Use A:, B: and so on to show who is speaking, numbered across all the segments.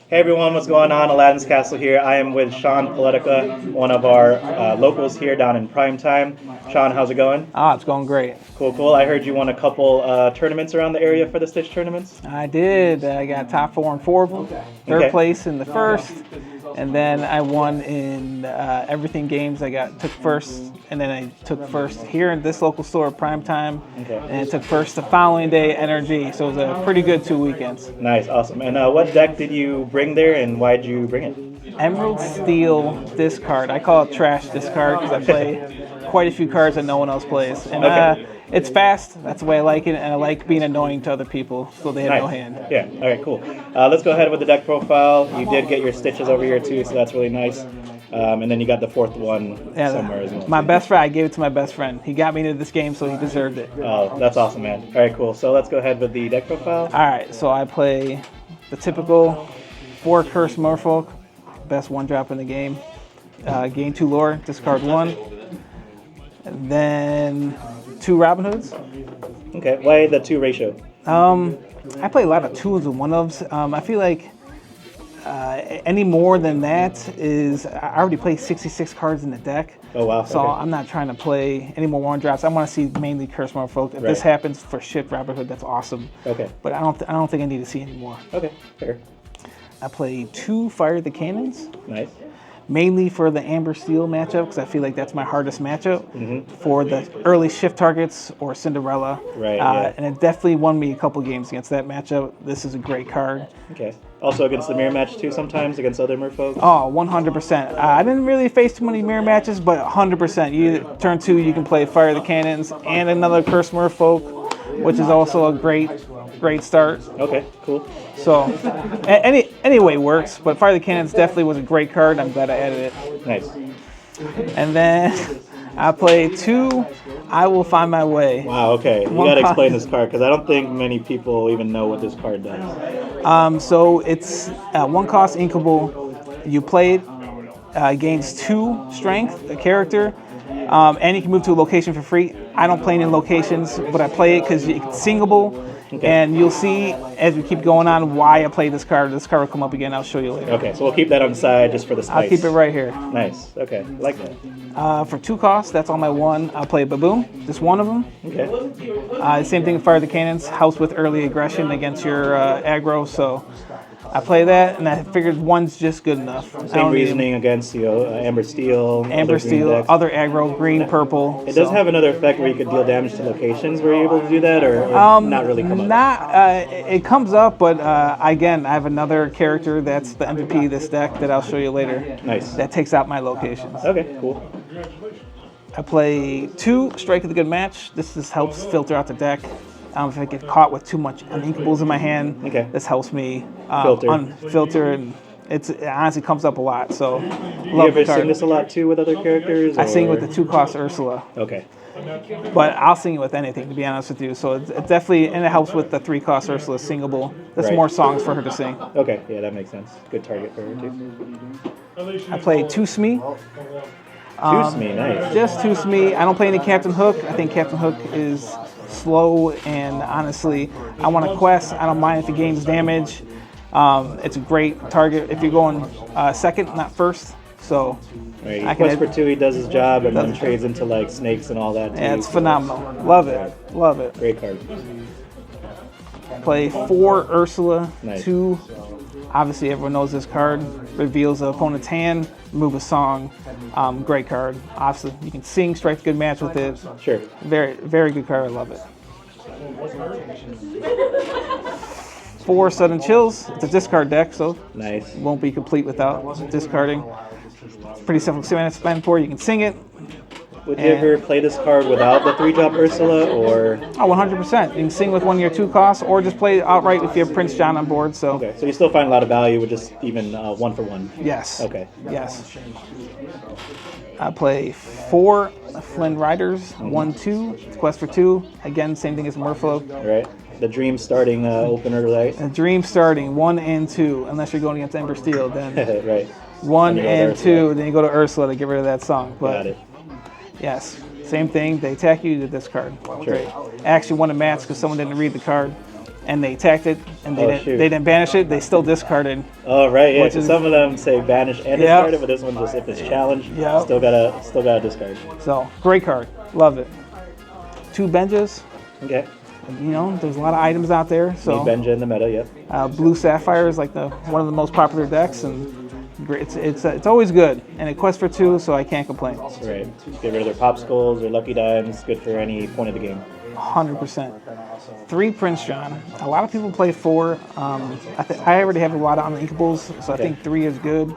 A: Hey everyone, what's going on? Aladdin's Castle here. I am with Sean Pleticha, one of our locals here down in prime time. Sean, how's it going?
B: It's going great.
A: Cool, cool. I heard you won a couple tournaments around the area for the Stitch tournaments.
B: I did. I got top 4 in 4 of them. Third place in the first, and then I won in everything games. Took first, and then I took first here in this local store, prime time, and took first the following day, NRG. So it was a pretty good 2 weekends.
A: Nice, awesome. And what deck did you bring there, and why'd you bring it?
B: Emerald Steel discard. I call it trash discard because I play quite a few cards that no one else plays. And it's fast. That's the way I like it, and I like being annoying to other people so they have no hand.
A: Yeah, all right, cool. Let's go ahead with the deck profile. You did get your stitches over here too, so that's really nice. And then you got the fourth one somewhere as well.
B: My best friend, I gave it to my best friend. He got me into this game, so he deserved it.
A: Oh, that's awesome, man. All right, cool. So let's go ahead with the deck profile.
B: All right, so I play the typical 4 Cursed Merfolk, best 1-drop in the game. Gain 2 lore, discard 1. And then 2 Robin Hoods.
A: Okay, why the 2 ratio?
B: I play a lot of 2s and 1-ofs. I feel like any more than that is, I already play 66 cards in the deck.
A: Oh wow!
B: So I'm not trying to play any more 1-drops. I want to see mainly Cursed Merfolk. If this happens for shit Robin Hood, that's awesome.
A: Okay.
B: But I don't think I need to see any more.
A: Okay, fair.
B: I play 2 Fire the Cannons.
A: Nice.
B: Mainly for the Amber Steel matchup, because I feel like that's my hardest matchup for the early shift targets or Cinderella.
A: Right.
B: And it definitely won me a couple games against that matchup. This is a great card.
A: Okay. Also against the mirror match too sometimes, against other merfolk?
B: Oh, 100%. I didn't really face too many mirror matches, but 100%. Turn 2, you can play Fire the Cannons and another Cursed Merfolk, which is also a great start.
A: Okay, cool.
B: So, any way works, but Fire the Cannons definitely was a great card. I'm glad I added it.
A: Nice.
B: And then I play 2 I Will Find My Way.
A: Wow, okay. You gotta explain this card, because I don't think many people even know what this card does.
B: So it's 1 cost inkable. You play it, gains 2 strength, a character, and you can move to a location for free. I don't play any locations, but I play it because it's singable. Okay. And you'll see as we keep going on why I play this card. This card will come up again. I'll show you later.
A: Okay, so we'll keep that on the side just for the spice.
B: I'll keep it right here.
A: Nice. Okay, I like that.
B: For 2 costs, that's on my 1. I'll play Baboon, just 1 of them.
A: Okay.
B: Same thing with Fire the Cannons, house with early aggression against your aggro. So I play that, and I figured 1's just good enough.
A: Same reasoning against Amber Steel.
B: Amber Steel, other aggro, green, purple.
A: It does have another effect where you could deal damage to locations. Were you able to do that, or not really come up?
B: It comes up, but again, I have another character that's the MVP of this deck that I'll show you later.
A: Nice.
B: That takes out my locations.
A: Okay, cool.
B: I play 2 Strike of the Good Match. This just helps filter out the deck. If I get caught with too much uninkables in my hand, this helps me unfilter, and it honestly comes up a lot. So,
A: you ever sing this a lot too with other characters?
B: I sing with the 2 cost Ursula.
A: Okay.
B: But I'll sing it with anything, to be honest with you. So it definitely, and it helps with the 3 cost Ursula singable. There's more songs for her to sing.
A: Okay, yeah, that makes sense. Good target for her too.
B: I play 2 Smee.
A: 2 Smee, nice.
B: Just 2 Smee. I don't play any Captain Hook. I think Captain Hook is slow, and honestly, I want to quest. I don't mind if it gains damage. It's a great target if you're going second, not first. So
A: right. He quest for 2, he does his job, and then trades into like snakes and all that too.
B: Yeah, it's phenomenal. Love it. Love it.
A: Great card.
B: Play 4 Ursula.
A: Nice.
B: 2. Obviously, everyone knows this card. Reveals the opponent's hand. Move a song. Great card. Obviously, you can sing, strike a good match with it.
A: Sure.
B: Very, very good card. I love it. 4 Sudden Chills. It's a discard deck, so
A: nice.
B: Won't be complete without discarding. It's pretty simple to spend for. You can sing it.
A: Would you ever play this card without the 3-drop Ursula, or?
B: Oh, 100%. You can sing with 1 of your 2 costs, or just play outright if you have Prince John on board. So.
A: Okay, so you still find a lot of value with just even 1 for 1.
B: Yes.
A: Okay.
B: Yes. I play 4 Flynn Riders, 1/2. Quest for 2. Again, same thing as Merfolk.
A: Right. The Dream starting opener, right?
B: The Dream starting 1 and 2, unless you're going against Ember Steel, then.
A: Right.
B: 1 and 2, then you go to Ursula to get rid of that song. But
A: got it.
B: Yes, same thing. They attack you, you discard.
A: Sure.
B: Great. I actually won a match because someone didn't read the card, and they attacked it, and they didn't banish it. They still discarded.
A: Oh right, yeah.
B: Which is,
A: some of them say banish and discard it, but this one just if it's challenged, still gotta discard.
B: So great card, love it. 2 Benjas.
A: Okay.
B: You know, there's a lot of items out there. So
A: Benja in the meta, yep.
B: Blue Sapphire is like one of the most popular decks, and it's always good. And it quests for 2, so I can't complain.
A: Right. Get rid of their popsicles or lucky dimes. Good for any point of the game.
B: 100%. 3 Prince John. A lot of people play 4. I already have a lot of uninkables, so I think 3 is good.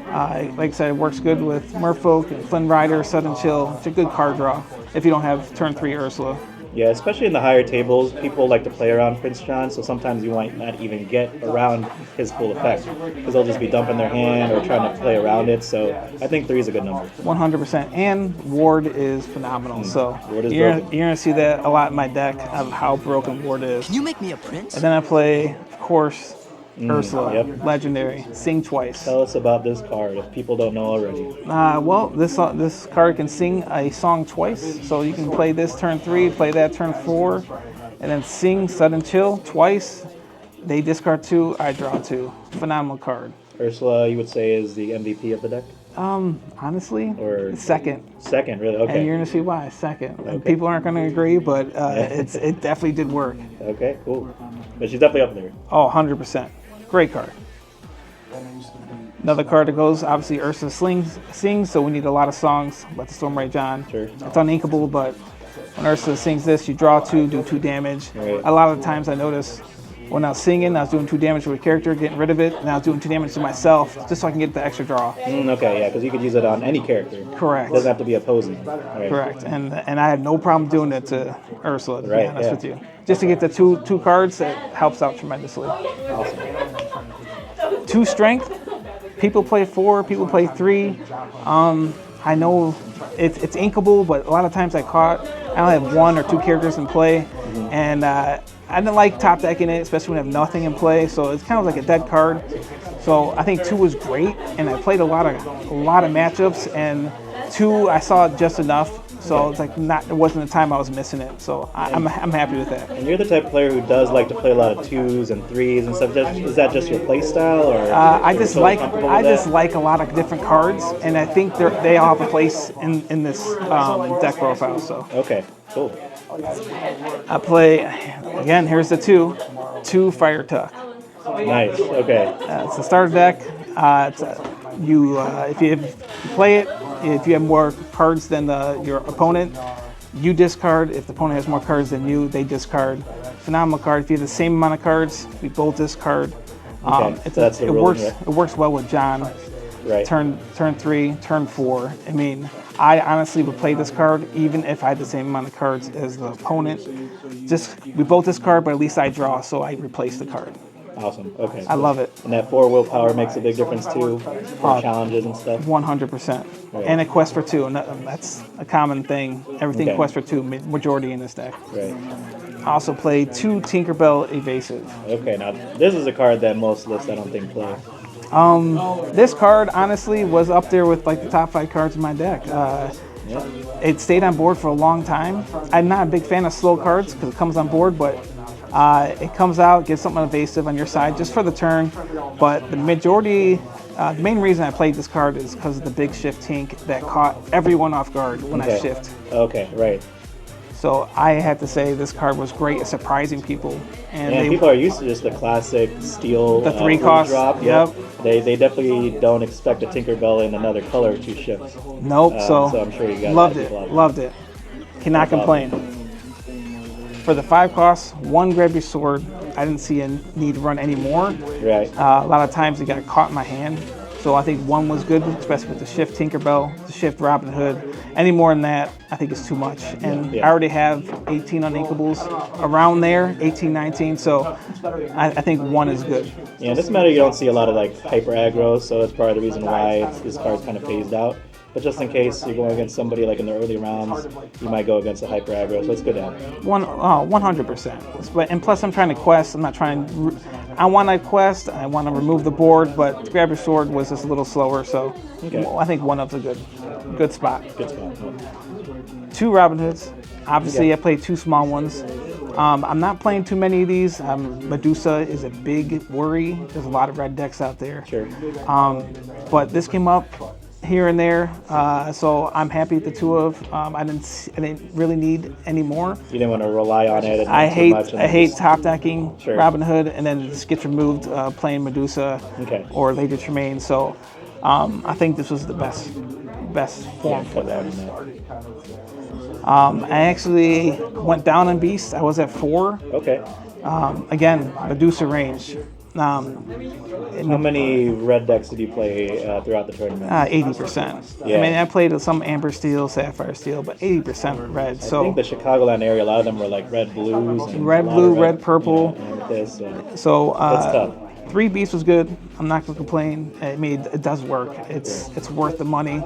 B: Like I said, it works good with Merfolk and Flynn Rider, Sudden Chill. It's a good card draw if you don't have turn 3 Ursula.
A: Yeah, especially in the higher tables, people like to play around Prince John, so sometimes you might not even get around his full effect because they'll just be dumping their hand or trying to play around it. So I think 3 is a good number.
B: 100%. And Ward is phenomenal. So
A: Ward is
B: you're going to see that a lot in my deck of how broken Ward is.
C: Can you make me a prince?
B: And then I play, of course, Ursula, legendary, sing twice.
A: Tell us about this card if people don't know already.
B: Well, this card can sing a song twice, so you can play this turn 3, play that turn 4, and then sing Sudden Chill twice. They discard 2, I draw 2. Phenomenal card.
A: Ursula, you would say, is the MVP of the deck?
B: Honestly,
A: or
B: second.
A: Second, really? Okay.
B: And you're gonna see why. Second.
A: Okay.
B: People aren't gonna agree, but it definitely did work.
A: Okay, cool. But she's definitely up there.
B: Oh, 100%. Great card. Another card that goes, obviously Ursula sings, so we need a lot of songs. Let the Storm Rage on.
A: Sure.
B: It's uninkable, but when Ursula sings this, you draw 2, do 2 damage.
A: Right.
B: A lot of the times I notice when I was singing, I was doing 2 damage to a character, getting rid of it, and I was doing 2 damage to myself, just so I can get the extra draw.
A: Okay, yeah, because you could use it on any character.
B: Correct.
A: It doesn't have to be opposing. Right.
B: Correct. And I had no problem doing it to Ursula, to be
A: Right,
B: honest with you. Just to get the two cards, it helps out tremendously.
A: Awesome.
B: 2 strength. People play 4, people play 3. I know it's inkable, but a lot of times I only have 1 or 2 characters in play, and I didn't like top decking it, especially when I have nothing in play. So it's kind of like a dead card. So I think 2 was great, and I played a lot of matchups, and 2 I saw just enough. So it's like it wasn't the time I was missing it. So I'm happy with that.
A: And you're the type of player who does like to play a lot of 2s and 3s and stuff. Is that just your play style, or
B: I just like a lot of different cards, and I think they all have a place in this deck profile. So
A: okay, cool.
B: I play again. Here's the 2 Fire Tuck.
A: Nice. Okay.
B: It's a starter deck. If you play it, if you have more cards than your opponent, you discard. If the opponent has more cards than you, they discard. Phenomenal card. If you have the same amount of cards, we both discard.
A: Okay. So that's the ruling, right?
B: It works well with John.
A: Right.
B: Turn 3, turn 4. I mean, I honestly would play this card even if I had the same amount of cards as the opponent. We both discard, but at least I draw, so I replace the card.
A: Awesome. Okay.
B: I love it.
A: And that 4 willpower makes a big difference too for challenges and stuff.
B: 100%.
A: Right.
B: And a quest for 2, and that's a common thing. Everything quest for 2, majority in this deck.
A: Right.
B: I also play 2 Tinkerbell Evasive.
A: Okay, now this is a card that most lists I don't think play.
B: This card honestly was up there with like the top 5 cards in my deck. It stayed on board for a long time. I'm not a big fan of slow cards because it comes on board, but it comes out, gets something evasive on your side just for the turn. But the main reason I played this card is because of the big shift tink that caught everyone off guard when I shift.
A: Okay, right.
B: So I have to say this card was great at surprising people.
A: And people are used to just the classic steel
B: the 3 cost
A: drop. Yep. They definitely don't expect a Tinkerbell in another color to shift.
B: Nope. So
A: I'm sure you guys
B: loved it. Cannot complain. For the 5 costs, 1 grab your sword. I didn't see a need to run any more.
A: Right.
B: A lot of times it got caught in my hand. So I think 1 was good, especially with the shift Tinkerbell, the shift Robin Hood. Any more than that, I think it's too much. And I already have 18 uninkables around there, 18, 19. So I think 1 is good.
A: Yeah, in this meta you don't see a lot of like hyper aggro, so that's part of the reason why this card's kind of phased out. But just in case you're going against somebody like in the early rounds, you might go against a hyper aggro, so it's good to have.
B: 100%. And plus I'm trying to quest. I'm not trying I want to quest, I want to remove the board, but grab your sword was just a little slower, so I think 1-up's a good spot.
A: Good spot.
B: 2 Robin Hoods. Obviously I played 2 small ones. I'm not playing too many of these. Medusa is a big worry. There's a lot of red decks out there.
A: Sure.
B: But this came up here and there, so I'm happy with the two of. I didn't really need any more.
A: You didn't want to rely on it. And
B: I
A: too much
B: hate top decking
A: Sure.
B: Robin Hood, and then it just gets removed playing Medusa or Lady Tremaine. So I think this was the best form for that. I actually went down on Beast. I was at 4.
A: Okay.
B: Again, Medusa range.
A: How many red decks did you play throughout the tournament?
B: 80%.
A: Yeah.
B: I mean, I played some Amber Steel, Sapphire Steel, but 80% red.
A: I think the Chicagoland area, a lot of them were like red blues. And
B: red, blue, red, purple.
A: This,
B: so
A: that's tough.
B: 3 Beasts was good. I'm not going to complain. I mean, it does work. It's worth the money.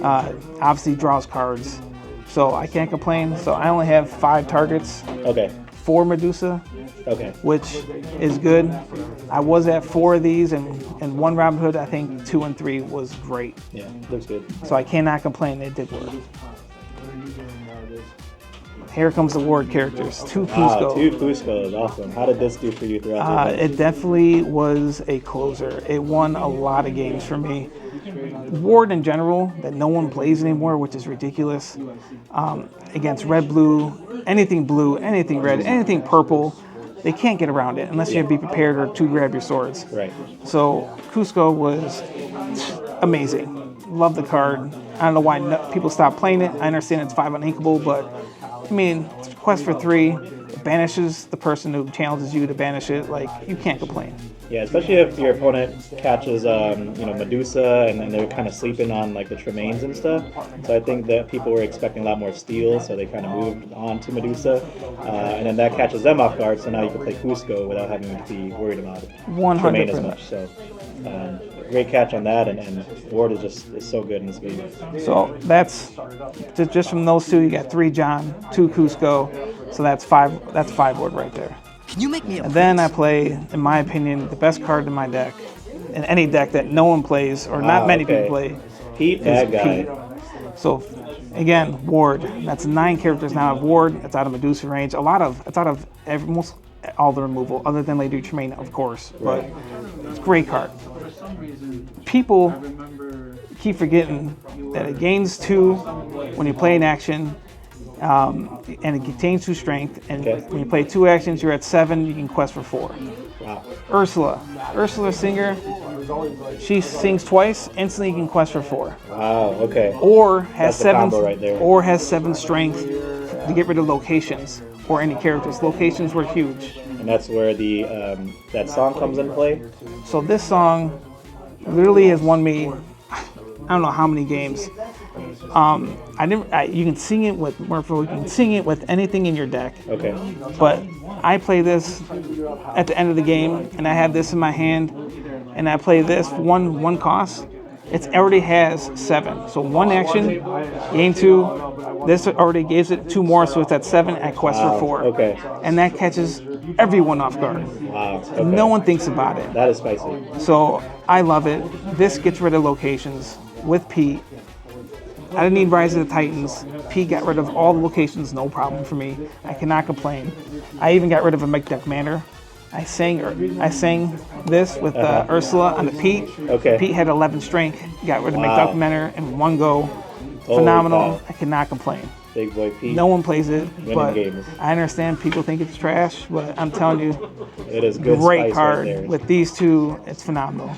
B: Obviously draws cards. So I can't complain. So I only have 5 targets.
A: Okay.
B: 4 Medusa.
A: Okay.
B: Which is good. I was at 4 of these, and 1 Robin Hood. I think 2 and 3 was great.
A: Yeah, looks good.
B: So I cannot complain. It did work. Here comes the ward characters. 2 Cusco.
A: 2 Cusco is awesome. How did this do for you throughout the event?
B: It definitely was a closer. It won a lot of games for me. Ward in general, that no one plays anymore, which is ridiculous. Against red, blue, anything red, anything purple, they can't get around it unless you have to be prepared or to grab your swords.
A: Right.
B: So Cusco was amazing. Love the card. I don't know why people stopped playing it. I understand it's 5 uninkable, but I mean, quest for 3, it banishes the person who challenges you to banish it. Like, you can't complain.
A: Yeah, especially if your opponent catches, Medusa, and then they're kind of sleeping on like the Tremaines and stuff. So I think that people were expecting a lot more steel, so they kind of moved on to Medusa, and then that catches them off guard. So now you can play Cusco without having to be worried about
B: 100%.
A: Tremaine as much. So great catch on that, and Ward is so good in this game.
B: So that's just from those 2. You got 3 John, 2 Cusco, so that's 5. That's 5 Ward right there.
C: Can you make me a
B: And then I play, in my opinion, the best card in my deck, in any deck that no one plays or not many people play.
A: Pete, that guy.
B: Pete. So again, Ward. That's 9 characters now of Ward. It's out of Medusa range. It's out of almost all the removal, other than Lady Tremaine, of course. But it's a great card. People keep forgetting that it gains 2 when you play an action. And it contains 2 strength, and when you play 2 actions, you're at 7. You can quest for 4.
A: Wow.
B: Ursula Singer, she sings twice. Instantly, you can quest for 4.
A: Wow. Okay.
B: Or has
A: That's the combo right there.
B: Or has 7 strength to get rid of locations or any characters. Locations were huge.
A: And that's where the that song comes in play.
B: So this song literally has won me, I don't know how many games. You can sing it with Murphy. You can sing it with anything in your deck.
A: Okay.
B: But I play this at the end of the game, and I have this in my hand, and I play this one cost. It already has 7. So 1 action, gain 2. This already gives it 2 more, so it's at 7. I quest for 4.
A: Okay.
B: And that catches everyone off guard.
A: Wow. Okay.
B: No one thinks about it.
A: That is spicy.
B: So I love it. This gets rid of locations with Pete. I didn't need Rise of the Titans. Pete got rid of all the locations, no problem for me. I cannot complain. I even got rid of a McDuck Manor. I sang this with Ursula on the Pete.
A: Okay.
B: Pete had 11 strength. Got rid of McDuck Manor in 1 go. Phenomenal. I cannot complain.
A: Big boy Pete.
B: No one plays it, but
A: games.
B: I understand people think it's trash, but I'm telling you,
A: it is good.
B: Great
A: spice
B: card.
A: right there.
B: With these 2, it's phenomenal.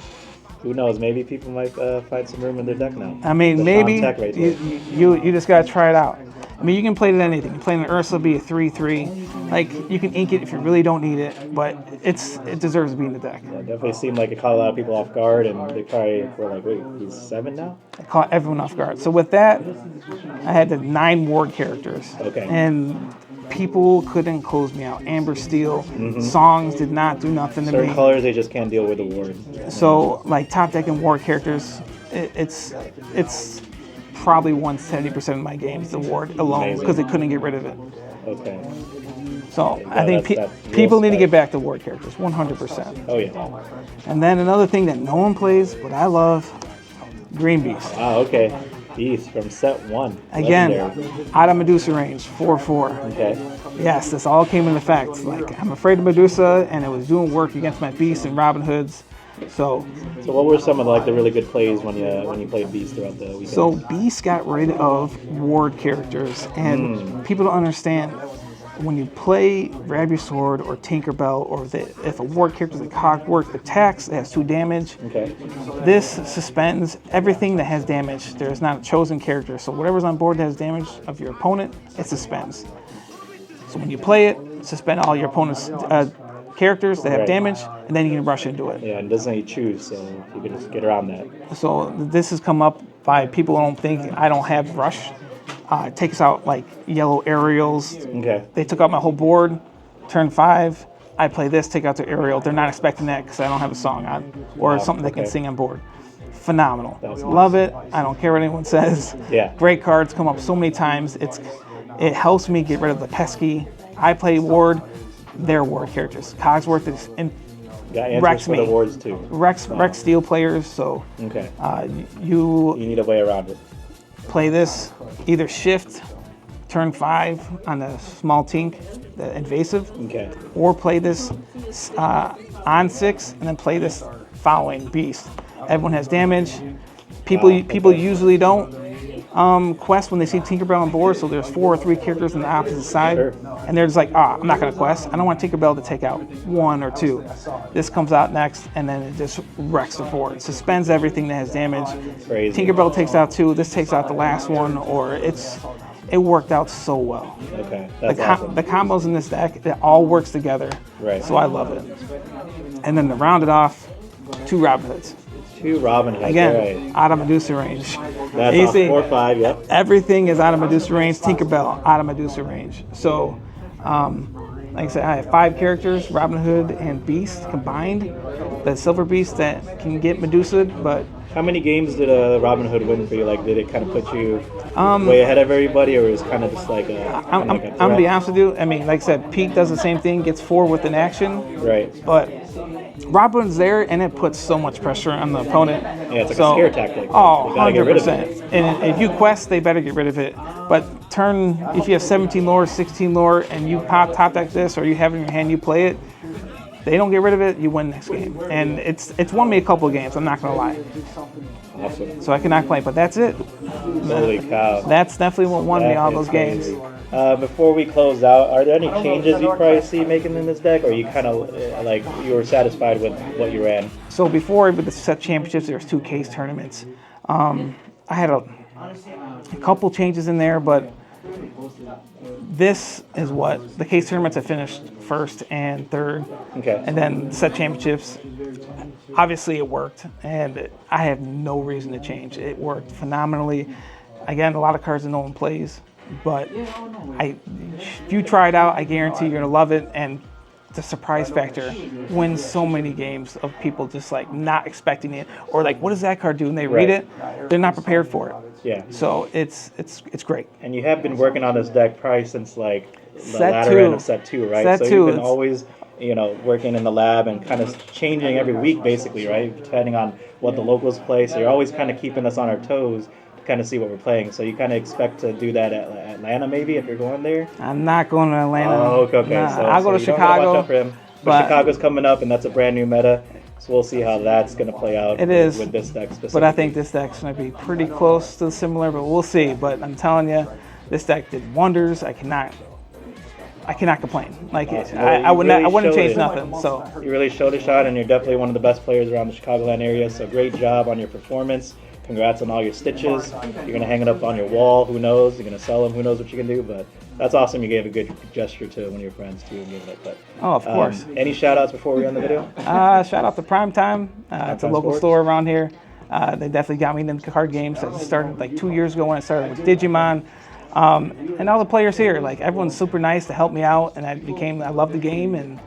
A: Who knows? Maybe people might find some room in their deck now.
B: I mean,
A: The
B: maybe
A: Sean Tech right there.
B: you just gotta try it out. I mean, you can play it in anything. You play an Ursula, be a 3/3. Like, you can ink it if you really don't need it, but it deserves to be in the deck.
A: It definitely seemed like it caught a lot of people off guard, and they probably were like, "Wait, he's 7 now?"
B: It caught everyone off guard. So with that, I had the 9 ward characters.
A: Okay.
B: And people couldn't close me out. Amber Steel, songs did not do nothing to
A: Certain
B: me.
A: colors, they just can't deal with the ward.
B: So, like, top deck and ward characters, it's probably won 70% of my games, the ward alone,
A: Amazing.
B: because they couldn't get rid of it.
A: Okay.
B: So
A: Yeah,
B: I think
A: that's real
B: people need to
A: spice.
B: get back to ward characters, 100%.
A: Oh yeah.
B: And then another thing that no one plays, but I love, Green Beast.
A: Ah, okay. Beast from set 1.
B: Again,
A: Legendary.
B: out of Medusa range, 4/4.
A: Okay.
B: Yes, this all came into effect. Like, I'm afraid of Medusa, and it was doing work against my Beast and Robin Hoods. So
A: what were some of like the really good plays when you played Beast throughout the weekend?
B: So Beast got rid of ward characters, and people don't understand. When you play Grab Your Sword or Tinkerbell, or if a ward character like Hogwarts attacks, it has 2 damage.
A: Okay.
B: This suspends everything that has damage. There's not a chosen character, so whatever's on board that has damage of your opponent, it suspends. So when you play it, suspend all your opponent's characters that have damage, and then you can rush into it.
A: Yeah, and doesn't let you choose, so you can just get around that.
B: So this has come up by people who don't think I don't have rush. It takes out like yellow aerials.
A: Okay.
B: They took out my whole board. Turn 5, I play this, take out the aerial. They're not expecting that because I don't have a song on or something they can sing on board. Phenomenal. Love it. I don't care what anyone says.
A: Yeah.
B: Great cards, come up so many times. It helps me get rid of the pesky. I play ward. They're ward characters. Cogsworth is wrecks me.
A: The wards too.
B: Wrecks steel players. So
A: okay.
B: You
A: need a way around it.
B: Play this, either shift, turn 5 on the small tink, the invasive, or play this on 6 and then play this following Beast. Everyone has damage. People usually don't quest when they see Tinkerbell on board, so there's 4 or 3 characters on the opposite side, and they're just like, I'm not going to quest. I don't want Tinkerbell to take out 1 or 2. This comes out next, and then it just wrecks the board. Suspends everything that has damage.
A: Crazy.
B: Tinkerbell takes out 2. This takes out the last one, or it worked out so well.
A: Okay, that's awesome.
B: The combos in this deck, it all works together.
A: Right.
B: So I love it. And then to round it off, 2 Robin Hoods.
A: 2 Robin Hoods.
B: Again, out of Medusa range.
A: That's
B: Easy.
A: 4 or 5, yep.
B: Everything is out of Medusa range. Tinkerbell, out of Medusa range. So, like I said, I have 5 characters, Robin Hood and Beast combined. The Silver Beast that can get Medusa, but...
A: How many games did Robin Hood win for you? Like, did it kind of put you way ahead of everybody, or was it kind of just like a...
B: I'm going to be honest with you. I mean, like I said, Pete does the same thing, gets 4 with an action.
A: Right.
B: But Robin's there, and it puts so much pressure on the opponent.
A: Yeah, it's like a scare tactic.
B: Oh,
A: 100%.
B: And if you quest, they better get rid of it. But if you have 17 lore, 16 lore, and you top deck this, or you have it in your hand, you play it, they don't get rid of it, you win next game. And it's won me a couple of games, I'm not going to lie.
A: Awesome.
B: So I cannot play, but that's it.
A: Holy cow.
B: That's definitely what won me all those games.
A: Before we close out, are there any changes you probably see making in this deck, or you kind of you were satisfied with what you ran?
B: So before with the set championships, there was 2 case tournaments. I had a couple changes in there, but this is what the case tournaments have finished 1st and 3rd.
A: Okay.
B: And then set championships, obviously it worked, and I have no reason to change. It worked phenomenally. Again, a lot of cards that no one plays, but if you try it out, I guarantee you're gonna love it. And the surprise factor wins so many games of people just like not expecting it, or like, what does that card do? And they read it, they're not prepared for it.
A: Yeah.
B: So it's great.
A: And you have been working on this deck probably since like the
B: Set
A: latter
B: 2.
A: end of set 2, right?
B: Set
A: so
B: 2,
A: you've been always, working in the lab and kind of changing every week, basically, right? Depending on what the locals play. So you're always kind of keeping us on our toes to kind of see what we're playing. So you kind of expect to do that at Atlanta, maybe, if you're going there.
B: I'm not going to Atlanta.
A: Oh, okay.
B: Nah,
A: So
B: I'll go to Chicago.
A: Watch out for him. But Chicago's coming up, and that's a brand new meta. So we'll see how that's going to play out.
B: It is
A: with this deck specifically.
B: But I think this deck's going to be pretty close to similar, but we'll see. But I'm telling you, this deck did wonders. I cannot complain. Like
A: awesome.
B: I wouldn't change nothing. So
A: you really showed a shot, and you're definitely one of the best players around the Chicagoland area. So great job on your performance. Congrats on all your stitches. You're gonna hang it up on your wall. Who knows? You're gonna sell them. Who knows what you can do? But that's awesome. You gave a good gesture to one of your friends too, and gave it. But
B: of course.
A: Any shout outs before we end the video?
B: Shout out to Primetime. It's a local store around here. They definitely got me into card games. I started like 2 years ago when I started with Digimon. And all the players here, like everyone's super nice to help me out, and I love the game, and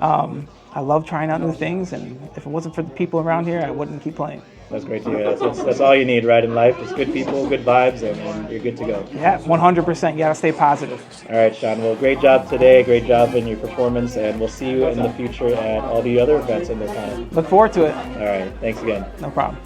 B: I love trying out new things. And if it wasn't for the people around here, I wouldn't keep playing.
A: That's great to hear. That's all you need, right, in life. Just good people, good vibes, and you're good to go.
B: Yeah, 100%. You gotta stay positive.
A: All right, Sean. Well, great job today. Great job in your performance, and we'll see you in the future at all the other events in the town.
B: Look forward to it.
A: All right. Thanks again.
B: No problem.